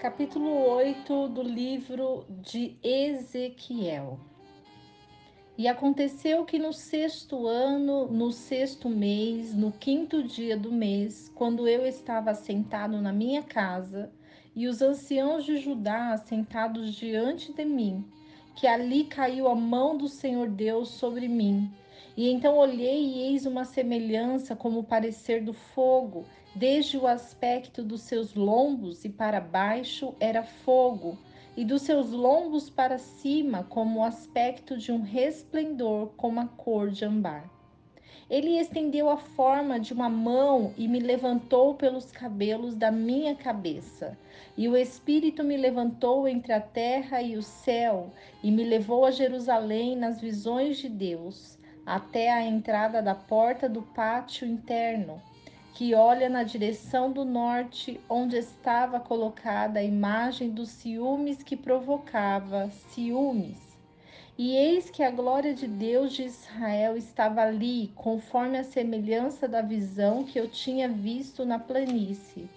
Capítulo 8 do livro de Ezequiel. E aconteceu que no sexto ano, no sexto mês, no quinto dia do mês, quando eu estava assentado na minha casa, e os anciãos de Judá assentados diante de mim, que ali caiu a mão do Senhor Deus sobre mim. E então olhei e eis uma semelhança como o parecer do fogo, desde o aspecto dos seus lombos e para baixo era fogo, e dos seus lombos para cima, como o aspecto de um resplendor como a cor de ambar. Ele estendeu a forma de uma mão e me levantou pelos cabelos da minha cabeça. E o Espírito me levantou entre a terra e o céu, e me levou a Jerusalém nas visões de Deus, até a entrada da porta do pátio interno, que olha na direção do norte, onde estava colocada a imagem dos ciúmes que provocava ciúmes. E eis que a glória de Deus de Israel estava ali, conforme a semelhança da visão que eu tinha visto na planície.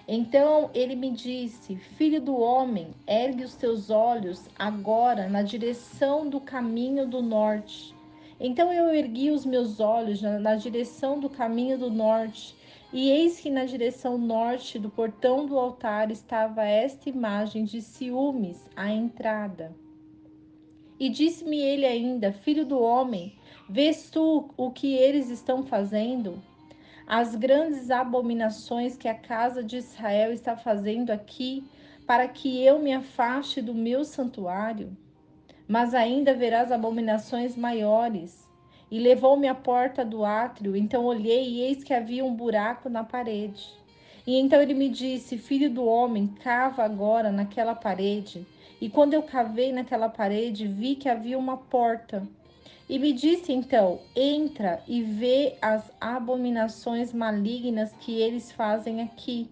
Então ele me disse: Filho do homem, ergue os teus olhos agora na direção do caminho do norte. Então eu ergui os meus olhos na direção do caminho do norte, e eis que na direção norte do portão do altar estava esta imagem de ciúmes à entrada. E disse-me ele ainda: Filho do homem, vês tu o que eles estão fazendo? As grandes abominações que a casa de Israel está fazendo aqui, para que eu me afaste do meu santuário? Mas ainda verás abominações maiores. E levou-me à porta do átrio, então olhei e eis que havia um buraco na parede. E então ele me disse: Filho do homem, cava agora naquela parede. E quando eu cavei naquela parede, vi que havia uma porta. E me disse então: Entra e vê as abominações malignas que eles fazem aqui.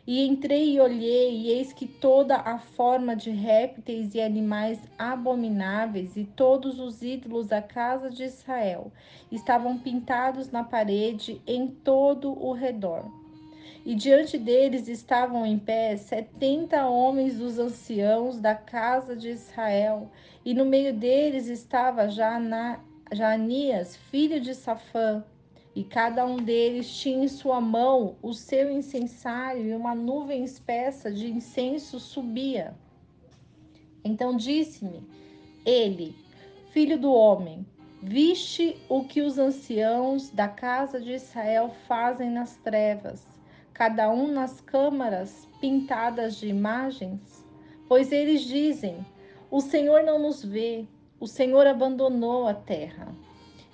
E entrei e olhei, e eis que toda a forma de répteis e animais abomináveis e todos os ídolos da casa de Israel estavam pintados na parede em todo o redor. E diante deles estavam em pé 70 homens dos anciãos da casa de Israel, e no meio deles estava Janias, filho de Safã, e cada um deles tinha em sua mão o seu incensário, e uma nuvem espessa de incenso subia. Então disse-me ele: Filho do homem, viste o que os anciãos da casa de Israel fazem nas trevas, cada um nas câmaras pintadas de imagens? Pois eles dizem: O Senhor não nos vê, o Senhor abandonou a terra.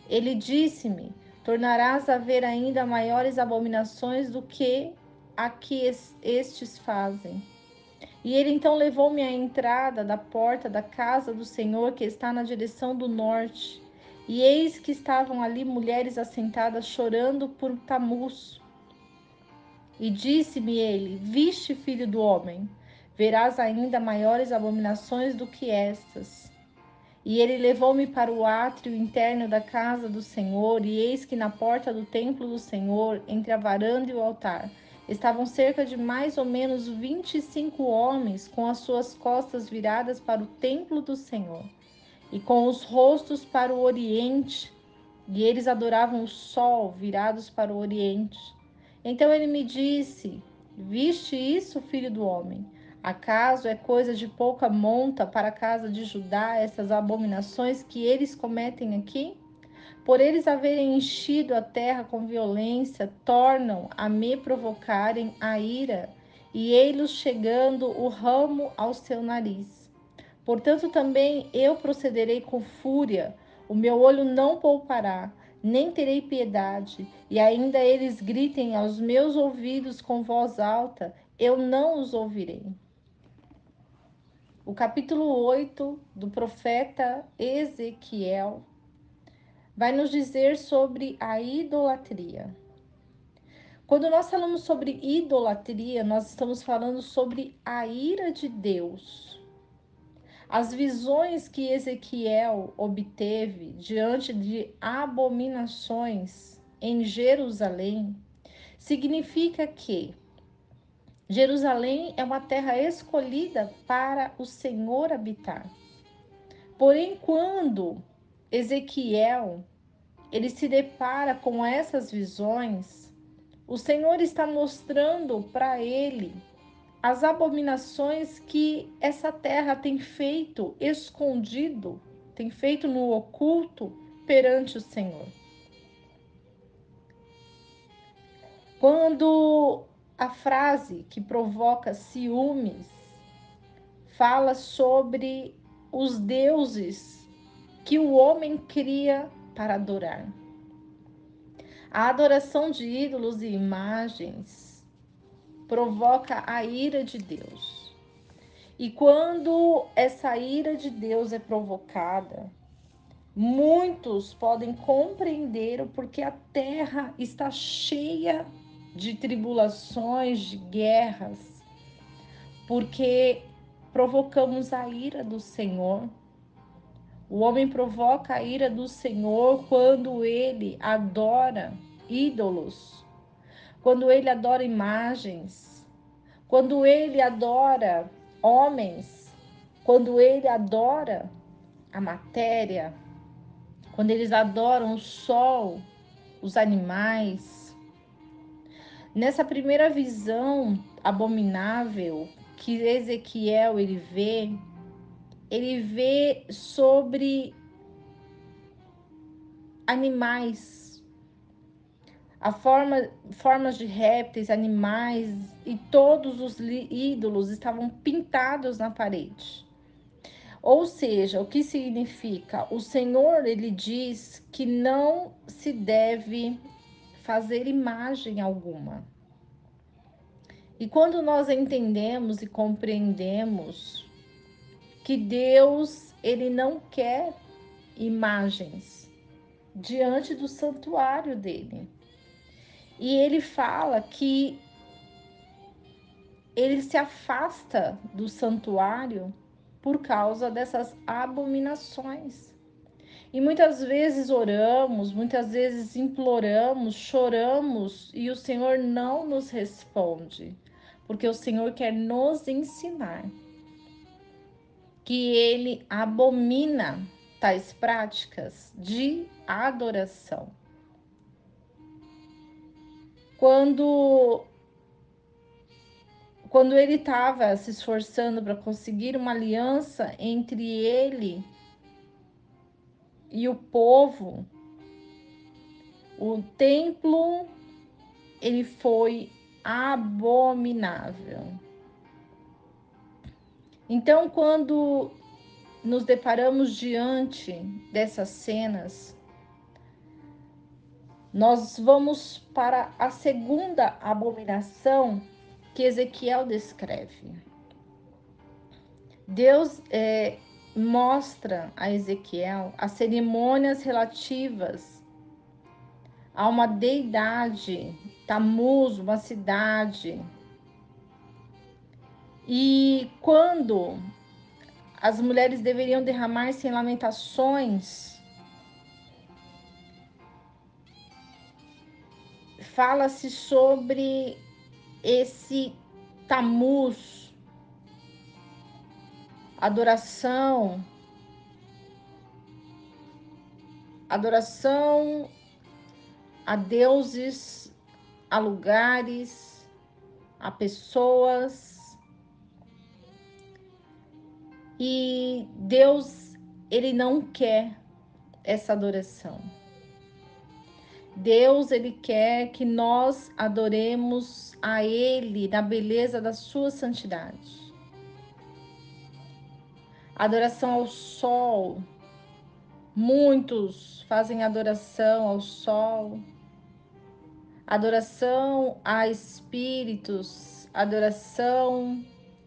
Ele disse-me: Tornarás a ver ainda maiores abominações do que a que estes fazem. E ele então levou-me à entrada da porta da casa do Senhor, que está na direção do norte. E eis que estavam ali mulheres assentadas chorando por Tamuz. E disse-me ele: Viste, filho do homem, verás ainda maiores abominações do que estas. E ele levou-me para o átrio interno da casa do Senhor, e eis que na porta do templo do Senhor, entre a varanda e o altar, estavam cerca de mais ou menos 25 homens, com as suas costas viradas para o templo do Senhor, e com os rostos para o oriente, e eles adoravam o sol, virados para o oriente. Então ele me disse: Viste isso, filho do homem? Acaso é coisa de pouca monta para a casa de Judá essas abominações que eles cometem aqui? Por eles haverem enchido a terra com violência, tornam a me provocarem a ira, e ei-los chegando o ramo ao seu nariz. Portanto, também eu procederei com fúria, o meu olho não poupará, nem terei piedade, e ainda eles gritem aos meus ouvidos com voz alta, eu não os ouvirei. O capítulo 8 do profeta Ezequiel vai nos dizer sobre a idolatria. Quando nós falamos sobre idolatria, nós estamos falando sobre a ira de Deus. As visões que Ezequiel obteve diante de abominações em Jerusalém significa que Jerusalém é uma terra escolhida para o Senhor habitar. Porém, quando Ezequiel ele se depara com essas visões, o Senhor está mostrando para ele as abominações que essa terra tem feito escondido, tem feito no oculto perante o Senhor. Quando a frase que provoca ciúmes fala sobre os deuses que o homem cria para adorar. A adoração de ídolos e imagens provoca a ira de Deus. E quando essa ira de Deus é provocada, muitos podem compreender o porquê a terra está cheia de tribulações, de guerras, porque provocamos a ira do Senhor. O homem provoca a ira do Senhor quando ele adora ídolos, quando ele adora imagens, quando ele adora homens, quando ele adora a matéria, quando eles adoram o sol, os animais. Nessa primeira visão abominável que Ezequiel ele vê sobre animais, formas de répteis, animais, e todos os ídolos estavam pintados na parede. Ou seja, o que significa? O Senhor, ele diz que não se deve fazer imagem alguma. E quando nós entendemos e compreendemos que Deus, ele não quer imagens diante do santuário dele. E ele fala que ele se afasta do santuário por causa dessas abominações. E muitas vezes oramos, muitas vezes imploramos, choramos e o Senhor não nos responde, porque o Senhor quer nos ensinar que ele abomina tais práticas de adoração. Quando ele estava se esforçando para conseguir uma aliança entre ele e o povo, o templo ele foi abominável. Então, quando nos deparamos diante dessas cenas, nós vamos para a segunda abominação que Ezequiel descreve. Deus mostra a Ezequiel as cerimônias relativas a uma deidade, Tamuz, uma cidade. E quando as mulheres deveriam derramar-se em lamentações, fala-se sobre esse Tamuz, adoração a deuses, a lugares, a pessoas. E Deus, ele não quer essa adoração. Deus, ele quer que nós adoremos a ele na beleza da sua santidade. Adoração ao sol. Muitos fazem adoração ao sol. Adoração a espíritos, adoração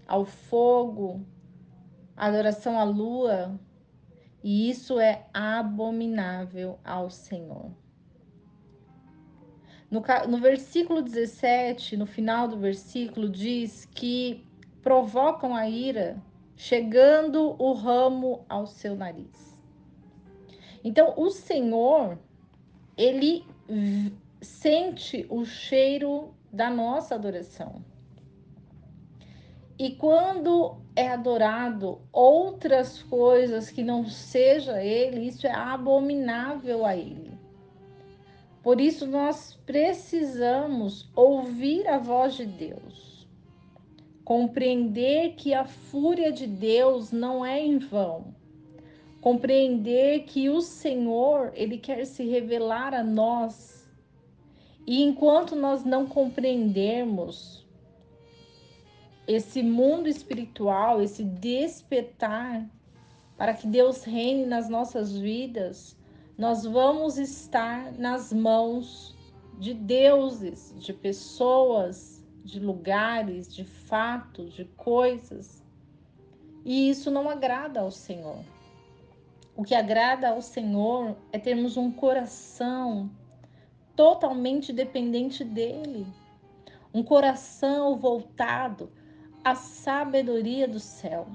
ao fogo, adoração à lua, e isso é abominável ao Senhor. No versículo 17, no final do versículo, diz que provocam a ira, chegando o ramo ao seu nariz. Então, o Senhor, ele sente o cheiro da nossa adoração. E quando é adorado outras coisas que não seja Ele, isso é abominável a Ele. Por isso nós precisamos ouvir a voz de Deus, compreender que a fúria de Deus não é em vão, compreender que o Senhor, Ele quer se revelar a nós. E enquanto nós não compreendermos esse mundo espiritual, esse despertar para que Deus reine nas nossas vidas, nós vamos estar nas mãos de deuses, de pessoas, de lugares, de fatos, de coisas. E isso não agrada ao Senhor. O que agrada ao Senhor é termos um coração totalmente dependente dele, um coração voltado à sabedoria do céu,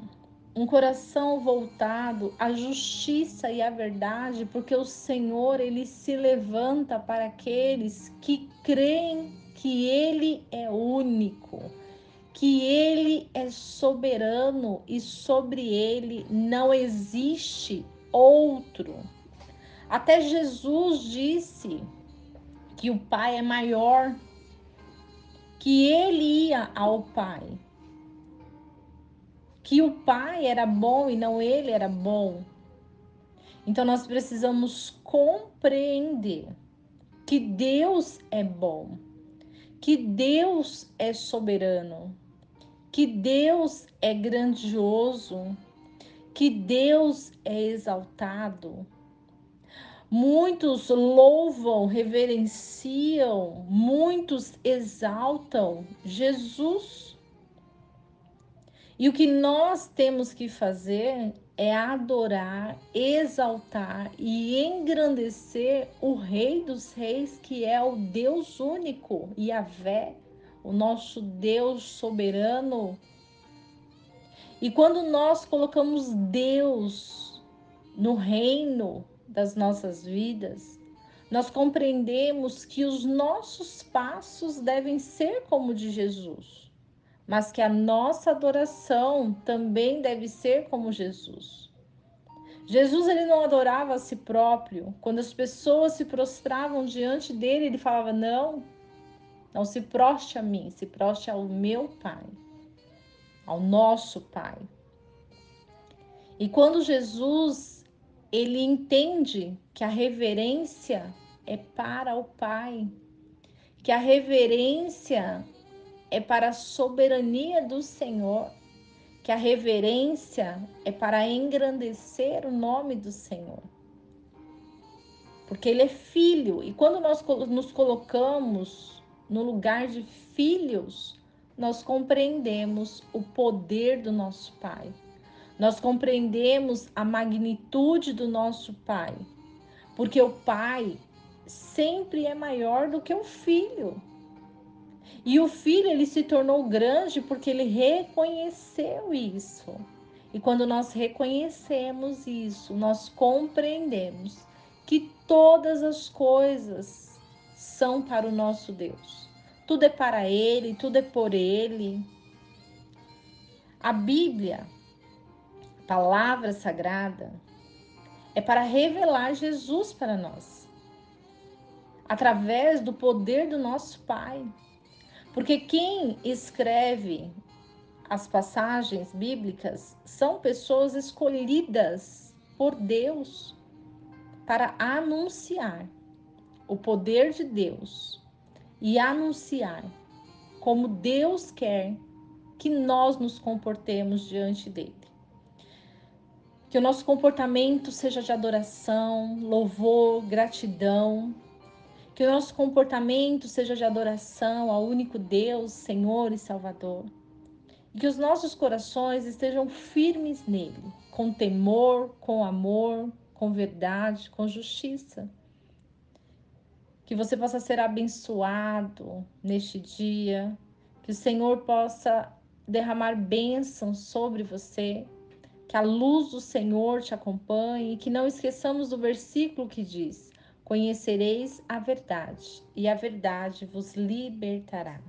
um coração voltado à justiça e à verdade, porque o Senhor, ele se levanta para aqueles que creem que ele é único, que ele é soberano e sobre ele não existe outro. Até Jesus disse que o Pai é maior, que ele ia ao Pai, que o Pai era bom e não ele era bom. Então nós precisamos compreender que Deus é bom, que Deus é soberano, que Deus é grandioso, que Deus é exaltado. Muitos louvam, reverenciam, muitos exaltam Jesus. E o que nós temos que fazer é adorar, exaltar e engrandecer o Rei dos Reis, que é o Deus único, Yahvé, o nosso Deus soberano. E quando nós colocamos Deus no reino das nossas vidas, nós compreendemos que os nossos passos devem ser como o de Jesus, mas que a nossa adoração também deve ser como Jesus. Jesus, ele não adorava a si próprio. Quando as pessoas se prostravam diante dele, ele falava: não, não se proste a mim, se proste ao meu Pai, ao nosso Pai. E quando Jesus, ele entende que a reverência é para o Pai, que a reverência é para a soberania do Senhor, que a reverência é para engrandecer o nome do Senhor. Porque ele é filho, e quando nós nos colocamos no lugar de filhos, nós compreendemos o poder do nosso Pai. Nós compreendemos a magnitude do nosso Pai, porque o Pai sempre é maior do que o Filho. E o Filho, ele se tornou grande porque ele reconheceu isso. E quando nós reconhecemos isso, nós compreendemos que todas as coisas são para o nosso Deus. Tudo é para Ele, tudo é por Ele. A Bíblia, a palavra sagrada, é para revelar Jesus para nós, através do poder do nosso Pai. Porque quem escreve as passagens bíblicas são pessoas escolhidas por Deus para anunciar o poder de Deus e anunciar como Deus quer que nós nos comportemos diante dele. Que o nosso comportamento seja de adoração, louvor, gratidão. Que o nosso comportamento seja de adoração ao único Deus, Senhor e Salvador. E que os nossos corações estejam firmes nele, com temor, com amor, com verdade, com justiça. Que você possa ser abençoado neste dia, que o Senhor possa derramar bênçãos sobre você, que a luz do Senhor te acompanhe e que não esqueçamos do versículo que diz: conhecereis a verdade e a verdade vos libertará.